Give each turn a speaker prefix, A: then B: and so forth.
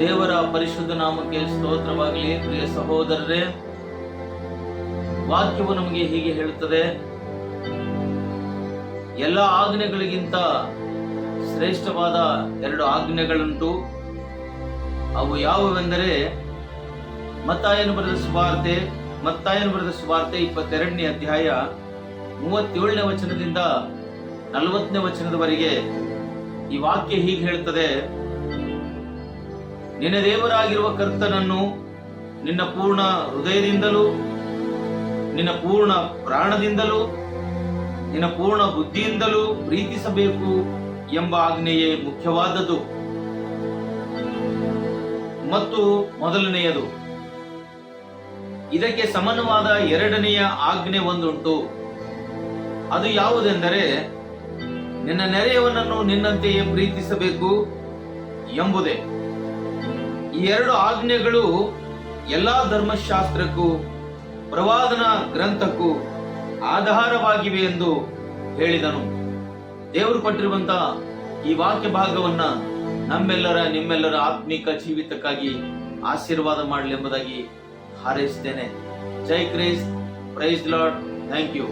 A: ದೇವರ ಪರಿಶುದ್ಧ ನಾಮಕ್ಕೆ ಸ್ತೋತ್ರವಾಗಲಿ. ಪ್ರಿಯ ಸಹೋದರರೇ, ವಾಕ್ಯವು ನಮಗೆ ಹೀಗೆ ಹೇಳುತ್ತದೆ, ಎಲ್ಲ ಆಜ್ಞೆಗಳಿಗಿಂತ ಶ್ರೇಷ್ಠವಾದ 2 ಆಜ್ಞೆಗಳುಂಟು. ಅವು ಯಾವುವೆಂದರೆ ಮತ್ತಾಯನು ಬರೆದ ಸುವಾರ್ತೆ 22ನೇ ಅಧ್ಯಾಯ 37ನೇ ವಚನದಿಂದ 40ನೇ ವಚನದವರೆಗೆ ಈ ವಾಕ್ಯ ಹೀಗೆ ಹೇಳುತ್ತದೆ, ನಿನ್ನ ದೇವರಾಗಿರುವ ಕರ್ತನನ್ನು ನಿನ್ನ ಪೂರ್ಣ ಹೃದಯದಿಂದಲೂ, ನಿನ್ನ ಪೂರ್ಣ ಪ್ರಾಣದಿಂದಲೂ, ನಿನ್ನ ಪೂರ್ಣ ಬುದ್ಧಿಯಿಂದಲೂ ಪ್ರೀತಿಸಬೇಕು ಎಂಬ ಆಜ್ಞೆಯೇ ಮುಖ್ಯವಾದದ್ದು ಮತ್ತು ಮೊದಲನೆಯದು. ಇದಕ್ಕೆ ಸಮಾನವಾದ 2ನೆಯ ಆಜ್ಞೆ ಒಂದುಂಟು. ಅದು ಯಾವುದೆಂದರೆ, ನಿನ್ನ ನೆರೆಯವನನ್ನು ನಿನ್ನಂತೆಯೇ ಪ್ರೀತಿಸಬೇಕು ಎಂಬುದೇ. ಈ 2 ಆಜ್ಞೆಗಳು ಎಲ್ಲಾ ಧರ್ಮಶಾಸ್ತ್ರಕ್ಕೂ ಪ್ರವಾದನ ಗ್ರಂಥಕ್ಕೂ ಆಧಾರವಾಗಿವೆ ಎಂದು ಹೇಳಿದನು. ದೇವರು ಕೊಟ್ಟಿರುವಂತಹ ಈ ವಾಕ್ಯ ಭಾಗವನ್ನ ನಿಮ್ಮೆಲ್ಲರ ಆತ್ಮಿಕ ಜೀವಿತಕ್ಕಾಗಿ ಆಶೀರ್ವಾದ ಮಾಡಲಿ ಎಂಬುದಾಗಿ ಹಾರೈಸುತ್ತೇನೆ. ಜೈ Christ, praise Lord, thank you.